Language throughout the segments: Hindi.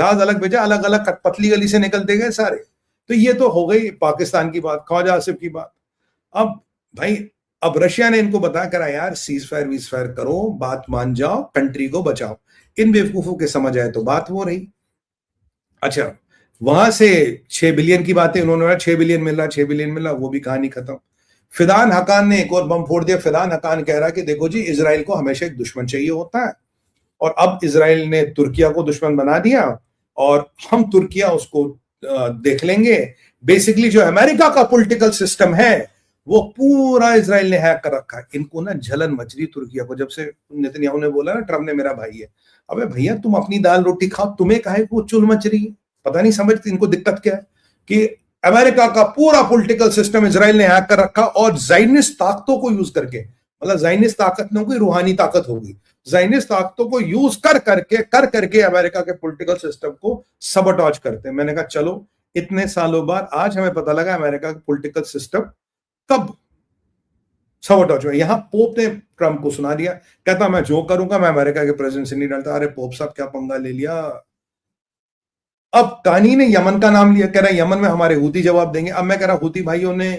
जहाज अलग भेजा, अलग अलग पतली गली से निकलते गए सारे। तो ये तो हो गई पाकिस्तान की बात, ख्वाजा आसिफ की बात। अब भाई, अब रशिया ने इनको बता करा यार सीज फायर वीज फायर करो, बात मान जाओ, कंट्री को बचाओ। इन बेवकूफों के समझ आए तो बात वो रही। अच्छा, वहां से 6 बिलियन की बातें उन्होंने, 6 बिलियन मिल रहा, 6 बिलियन मिल रहा, वो भी कहानी खत्म। फिदान हकान ने एक और बम फोड़ दिया। फिदान हकान कह रहा कि देखो जी, इजराइल को हमेशा एक दुश्मन चाहिए होता है, और अब इजराइल ने तुर्किया को दुश्मन बना दिया, और हम तुर्किया उसको देख लेंगे। बेसिकली जो अमेरिका का पॉलिटिकल सिस्टम है वो पूरा इजराइल ने हैक कर रखा है। इनको ना जलन मच रही तुर्किया को, जब से नेतन्याहू ने बोला ना ट्रम्प ने मेरा भाई है। अबे भैया, तुम अपनी दाल रोटी खाओ, तुम्हें काहे को चुल मच रही है? पता नहीं समझते इनको दिक्कत क्या है कि अमेरिका का पूरा पॉलिटिकल सिस्टम इजराइल ने हैक कर रखा, और जाइनिस्ट ताकतों को यूज करके, मतलब जाइनिस्ट ताकत में कोई रूहानी ताकत होगी, जाइनिस्ट ताकतों को यूज कर करके अमेरिका के पॉलिटिकल सिस्टम को सबटॉज करते हैं। मैंने कहा चलो, इतने सालों बाद आज हमें पता लगा अमेरिका का पॉलिटिकल सिस्टम कब सबटॉज हुआ। यहां पोप ने ट्रंप को सुना दिया, कहता मैं जो करूंगा मैं अमेरिका के प्रेसिडेंट से नहीं डरता। अरे पोप साहब, क्या पंगा ले लिया। अब कानी ने यमन का नाम लिया, कह रहा है यमन में हमारे हूती जवाब देंगे। अब मैं कह रहा हूती भाइयों ने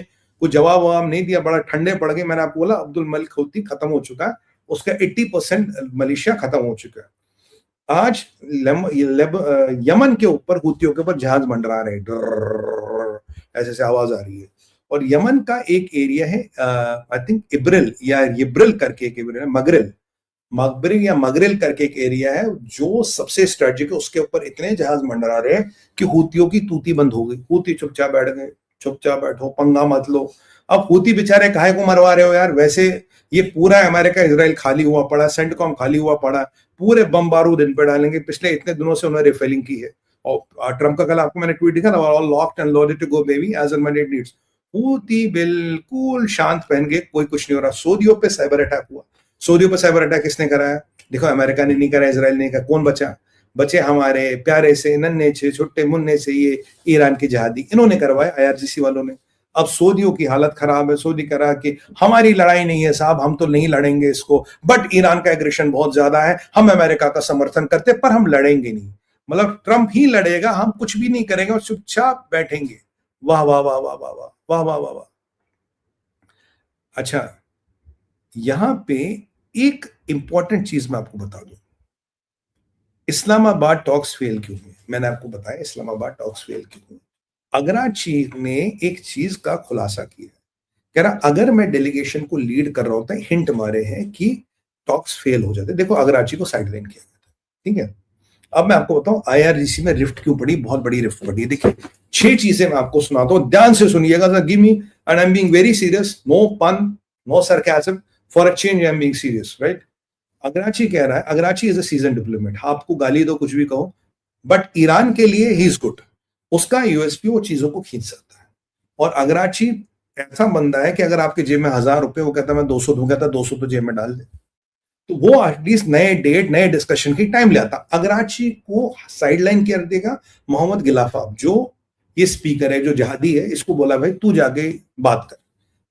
कुछ जवाब ववाब नहीं दिया, बड़ा ठंडे पड़ गए। मैंने आपको बोला अब्दुल मलिक हूती खत्म हो चुका है, उसका 80% मलेशिया खत्म हो चुका है। आज यमन के ऊपर हूतियों के ऊपर जहाज मंडरा रहे, ऐसे से आवाज आ रही है। और यमन का एक एरिया है, आई थिंक इब्रिल या इब्रिल करके एक एरिया है, मगबरिल या मगरिल करके एक एरिया है जो सबसे स्ट्रेटेजिक है। उसके ऊपर इतने जहाज मंडरा रहे हैं कि हूतियों की तूती बंद हो गई। हूती चुपचाप बैठ गए, चुपचाप बैठो, पंगा मत लो। अब हूती बेचारे काहे को मरवा रहे हो यार? वैसे ये पूरा अमेरिका इजराइल खाली हुआ पड़ा, सेंटकॉम खाली हुआ पड़ा, पूरे बम बारूद इन पे डालेंगे। पिछले इतने दिनों से उन्होंने रिफिलिंग की है। और ट्रम्प का कल आपको मैंने ट्वीट दिखा ना, all locked and loaded to go baby as and when it needs. Houthi बिल्कुल शांत पहन के, कोई कुछ नहीं हो रहा। सऊदियों पे साइबर अटैक हुआ। सऊदियों पर साइबर अटैक किसने कराया? देखो, अमेरिका ने नहीं करा, इजराइल ने करा। कौन बचा? बचे हमारे प्यारे से नन्हे से छोटे मुन्ने से ये ईरान की जहादी, इन्होंने करवाया, आईआरजीसी वालों ने। अब सऊदियों की हालत खराब है। सऊदी कह रहा कि हमारी लड़ाई नहीं है साहब, हम तो नहीं लड़ेंगे इसको, बट ईरान का एग्रेशन बहुत ज्यादा है, हम अमेरिका का समर्थन करते, पर हम लड़ेंगे नहीं। मतलब ट्रंप ही लड़ेगा, हम कुछ भी नहीं करेंगे और चुपचाप बैठेंगे। वाह वाह वाह वाह वाह वाह वाह वाह वाह वाह। अच्छा, यहां पे एक इंपॉर्टेंट चीज मैं आपको बता दूं, इस्लामाबाद टॉक्स फेल क्यों हुए? मैंने आपको बताया इस्लामाबाद टॉक्स फेल क्यों हुए। अगराची ने एक चीज का खुलासा किया, कह रहा अगर मैं डेलीगेशन को लीड कर रहा होता, हिंट मारे हैं कि टॉक्स फेल हो जाते। देखो, अगराची को साइडलाइन किया गया था, ठीक है। अब मैं आपको बताऊं आईआरजीसी में रिफ्ट क्यों पड़ी, बहुत बड़ी रिफ्ट पड़ी। देखिए, 6 चीजें मैं आपको सुनाता हूं, ध्यान से सुनिएगा। Give me, and I am being very serious, no pun, no sarcasm, for a change I am being serious, right. अगराची कह रहा है, अगराची इज अ सीजन डिप्लोमेट, आपको गाली दो कुछ भी कहो, बट ईरान के लिए ही इज गुड। उसका यूएसपी वो चीजों को खींच सकता है। और अगराची ऐसा बंदा है कि अगर आपके जेब में 1000 रुपए, वो कहता है मैं 200 दूंगा, कहता 200 तो जेब में डाल दे। तो वो एटलीस्ट नए डेट, नए डिस्कशन की टाइम लेता। अगराची को साइडलाइन कर देगा मोहम्मद गिलाफा, जो ये स्पीकर है, जो जहादी है, इसको बोला भाई तू जाके बात कर।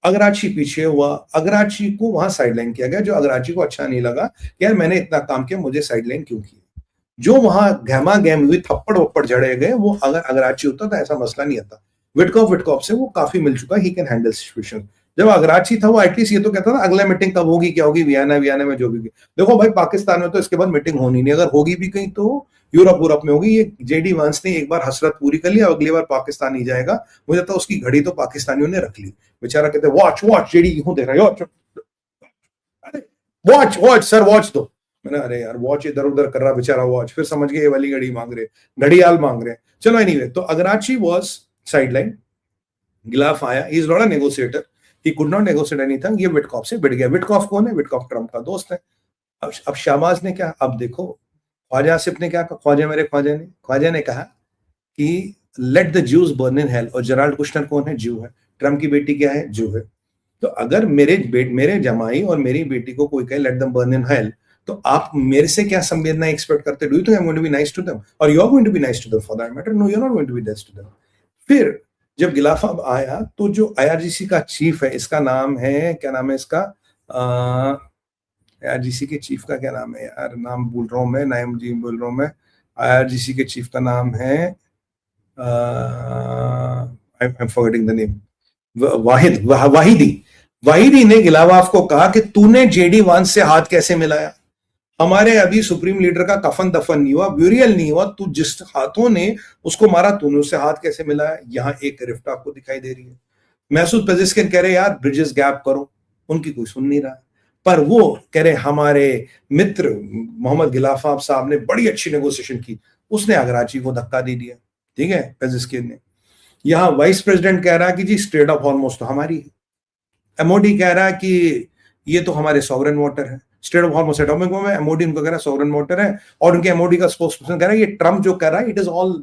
अगराची पीछे हुआ, अगराची को वहां साइडलाइन किया गया, जो अगराची को अच्छा नहीं लगा कि यार मैंने इतना काम किया, मुझे साइडलाइन क्यों किया। जो वहां गहमा गहम हुई, थप्पड़ वप्पड़ जड़े गए, वो अगर अगराची होता तो ऐसा मसला नहीं आता। विटकॉफ से वो काफी मिल चुका, ही कैन हैंडल सिचुएशन। जब अगराची था वो एटलीस्ट ये तो कहता था अगला मीटिंग कब होगी, क्या होगी, वियना में जो भी। देखो भाई, पाकिस्तान में तो इसके बाद मीटिंग होनी नहीं, अगर होगी भी कहीं तो यूरोप में होगी। ये जेडी वांस ने एक बार हसरत पूरी कर लिया, अगली बार पाकिस्तान ही जाएगा। मुझे लगता है उसकी घड़ी तो पाकिस्तानियों ने रख ली। बेचारा कहते वॉच जेडी क्यों दे रहा है, अरे वॉच सर, वॉच दो। मैंने अरे यार, वॉच इधर उधर कर रहा बेचारा, वॉच। फिर समझ गए ये वाली घड़ी मांग रहे, घड़ियाल मांग रहे। चलो एनीवे, तो अगराची वाज साइडलाइन, गिलाफ आया, he is not a negotiator, he could not negotiate anything. ये विटकॉफ से बिट गया। विटकॉफ कौन है? विटकॉफ ट्रम्प का दोस्त है। अब शाहबाज ने क्या, अब देखो, ख्वाजा आसिफ ने क्या कहा, ख्वाजा ने कहा कि let the Jews burn in hello. और जेराल्ड कुशनर कौन है? ज्यू है। ट्रम्प की बेटी क्या है? ज्यू है। तो अगर मेरे जमाई और मेरी बेटी को कोई कहे let them burn in hell, तो आप मेरे से क्या संवेदना एक्सपेक्ट करते? Do you think I am going to be nice to them, और you are going to be nice to them for that matter? No, you are not going to be nice to them. फिर जब गिलाफा आया, तो जो आईआरजीसी का चीफ है, इसका नाम है, क्या नाम है इसका, आईआरजीसी के चीफ का क्या नाम है यार, नाम भूल रहा हूं मैं, नाम जी बोल रहा हूं मैं। IRGC के चीफ का नाम है I am forgetting the name, वाहिदी ने गिलावाफ को कहा कि तूने जेडी वांस से हाथ कैसे मिलाया, हमारे अभी सुप्रीम लीडर का कफन दफन नहीं हुआ, ब्यूरियल नहीं हुआ, तू जिस हाथों ने उसको मारा तूने उससे हाथ कैसे मिलाया। यहाँ एक रिफ्ट आपको दिखाई दे रही है। महसूद पेजिस्किन कह रहे यार ब्रिजेस गैप करो, उनकी कोई सुन नहीं रहा, पर वो कह रहे हमारे मित्र मोहम्मद गिलाफाब साहब ने बड़ी अच्छी नेगोशिएशन की, उसने अगराची को धक्का दे दिया, ठीक है, पेजिस्किन ने। यहाँ वाइस प्रेसिडेंट कह रहा है कि जी स्ट्रेट ऑफ हॉर्मुज़ तो हमारी है, एमओडी कह रहा है कि ये तो हमारे सॉवरेन वाटर है, state of Hormuz atomic bomb है, एमओडी उनको कह रहा है सॉवरेन वाटर है, और उनके एमओडी का स्पोक्सपर्सन कह रहा है ये ट्रम्प जो कह रहा है इट इज ऑल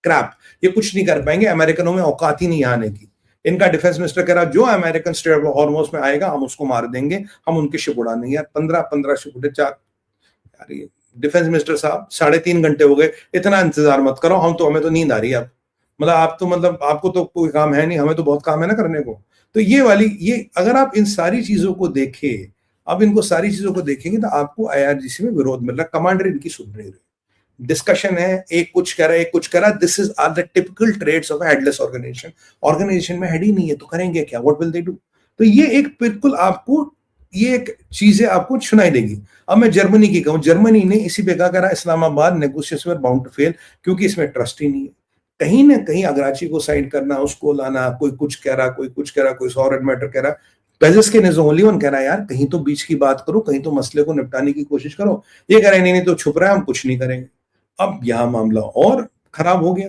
क्रैप, ये कुछ नहीं कर पाएंगे, अमेरिकनों में औकात ही नहीं आने की। इनका डिफेंस मिनिस्टर कह रहा है जो अमेरिकन स्टेट ऑफ हॉर्मुज़ में आएगा हम उसको मार देंगे, हम उनकी शिप उड़ा देंगे। यार 15 शिप उड़े, यार ये डिफेंस मिनिस्टर साहब 3.5 घंटे हो गए, इतना इंतजार मत करो, हमें तो नींद आ रही है अब, मतलब आपको तो कोई काम है नहीं, हमें तो बहुत काम है ना करने को। तो ये अगर आप इन सारी चीजों को देखें, अब इनको सारी चीजों को देखेंगे तो आपको IRGC में विरोध मिल रहा है, कमांडर इनकी सुन नहीं रहे, डिस्कशन है, एक कुछ कह रहा है एक कुछ कह रहा है। This is are the typical trades of headless organisation में हेड ही नहीं है तो करेंगे क्या, व्हाट विल दे डू। तो ये एक बिल्कुल आपको ये एक चीजें आपको सुनाई देगी। अब मैं जर्मनी की कहूं, जर्मनी ने इसी पे कहा करा इस्लामाबाद नेगोशिएशन में बाउंड टू फेल, क्योंकि इसमें ट्रस्ट ही नहीं है। कहीं ना कहीं अगराची को साइड करना, उसको लाना, कोई कुछ कह रहा, कोई कुछ कह रहा, कोई सॉवरेन मैटर कह रहा, पेजिस्किन इज ओनली वन कह रहा है यार कहीं तो बीच की बात करो, कहीं तो मसले को निपटाने की कोशिश करो। ये कह रहे नहीं तो छुप रहा है, हम कुछ नहीं करेंगे। अब यह मामला और खराब हो गया,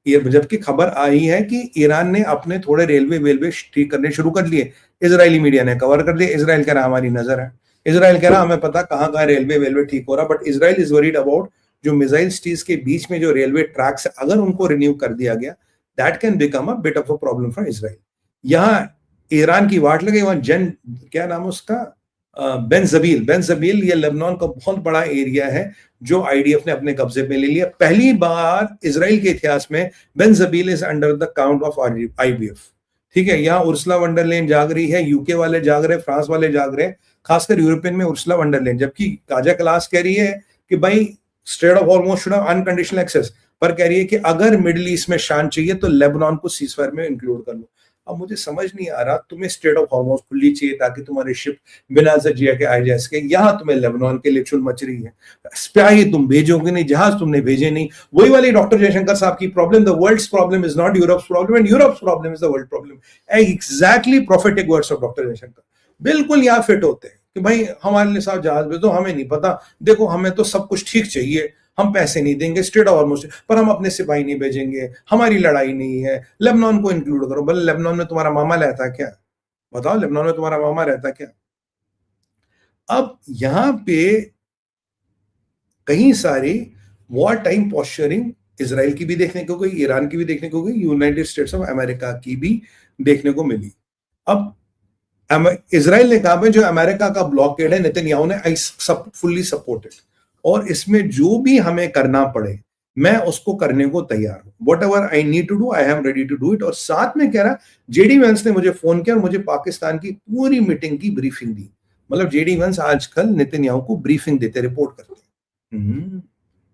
जबकि खबर आई है कि ईरान ने अपने थोड़े रेलवे ठीक करने शुरू कर लिए, इजरायली मीडिया ने कवर कर दिया। इजराइल कह रहा हमारी नजर है, इजराइल कह रहा हमें पता कहाँ रेलवे ठीक हो रहा, but Israel is worried about जो मिसाइल सिटीज के बीच में जो रेलवे ट्रैक्स है, अगर उनको रिन्यू कर दिया गया that can become a bit of a problem for Israel. यहाँ ईरान की वाट लगी, वहां क्या नाम है उसका, बेनजबील, ये लेबनान का बहुत बड़ा एरिया है जो IDF ने अपने कब्जे में ले लिया। पहली बार इजराइल के इतिहास में बेनजबील is under the count of IBF, ठीक है। यहाँ उर्सुला वॉन डर लेyen जाग रही है, यूके वाले जाग रहे, फ्रांस वाले जाग रहे, खासकर यूरोपियन में उर्सुला वॉन डर लेyen, जबकि काजा क्लास कह रही है कि भाई strait of Hormuz should have unconditional access, पर कह रही है कि अगर मिडिल ईस्ट में शांत चाहिए तो लेबनान को सीजफायर में इंक्लूड कर लो। अब मुझे समझ नहीं आ रहा, तुम्हें स्ट्रेट ऑफ हॉर्मुज़ खुली चाहिए ताकि तुम्हारी शिप बिना जजिया के आ जा सके, यहाँ तुम्हें लेबनान के लिए चुन मच रही है, स्पाई तुम भेजोगे नहीं, जहाज तुमने भेजे नहीं। वही वाली डॉक्टर जयशंकर साहब की problem, the world's problem is not Europe's problem and Europe's problem is the world problem. Exactly prophetic words of doctor Jaishankar बिल्कुल यहाँ फिट होते हैं कि भाई हमारे साथ जहाज भेजो, हमें नहीं पता, देखो हमें तो सब कुछ ठीक चाहिए, हम पैसे नहीं देंगे स्ट्रेट ऑफ हॉर्मुज़ पर हम अपने सिपाही नहीं भेजेंगे, हमारी लड़ाई नहीं है, लेबनान को इंक्लूड करो। भले लेबनान में तुम्हारा मामा रहता क्या, बताओ लेबनान में तुम्हारा मामा रहता क्या। अब यहां पे कई सारी वॉर टाइम पॉस्चरिंग इजराइल की भी देखने को गई, ईरान की भी देखने को गई, यूनाइटेड स्टेट्स ऑफ अमेरिका की भी देखने को मिली। अब इजराइल ने कहा जो अमेरिका का ब्लॉकेड है नेतन्याहू ने आई फुल्ली सपोर्टेड, और इसमें जो भी हमें करना पड़े मैं उसको करने को तैयार हूं, whatever I need to do I am ready to do it. और साथ में कह रहा जेडी वेंस ने मुझे फोन किया और मुझे पाकिस्तान की पूरी मीटिंग की ब्रीफिंग दी। मतलब जेडी वेंस आजकल नेतन्याहू को ब्रीफिंग देते, रिपोर्ट करते हैं।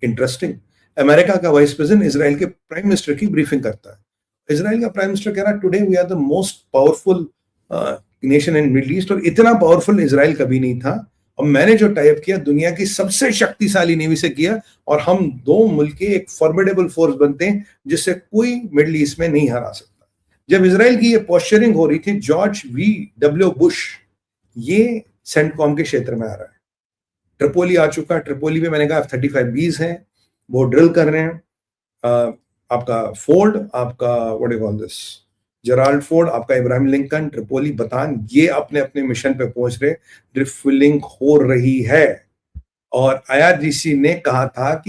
इंटरेस्टिंग, अमेरिका का वाइस प्रेसिडेंट इजराइल के प्राइम मिनिस्टर की ब्रीफिंग करता है। इजराइल का प्राइम मिनिस्टर कह रहा है today we are the most powerful nation in Middle East, और इतना पावरफुल इजराइल कभी नहीं था, और मैंने जो टाइप किया दुनिया की सबसे शक्तिशाली नेवी से किया, और हम दो मुल्क के एक फॉर्मिडेबल फोर्स बनते हैं जिससे कोई मिडिल ईस्ट में नहीं हरा सकता। जब इजराइल की ये पोस्चरिंग हो रही थी, जॉर्ज W. बुश ये सेंटकॉम के क्षेत्र में आ रहा है, ट्रिपोली आ चुका, ट्रिपोली में मैंने कहा F-35Bs हैं, वो ड्रिल कर रहे हैं। आपका फोर्ड, आपका what you call this, Gerald Ford, आपका इब्राहिम लिंकन, ट्रिपोली, बतान, ये अपने अपने मिशन पे पहुंच रहे, रिफिलिंग हो रही है। और IRGC ने कहा था कि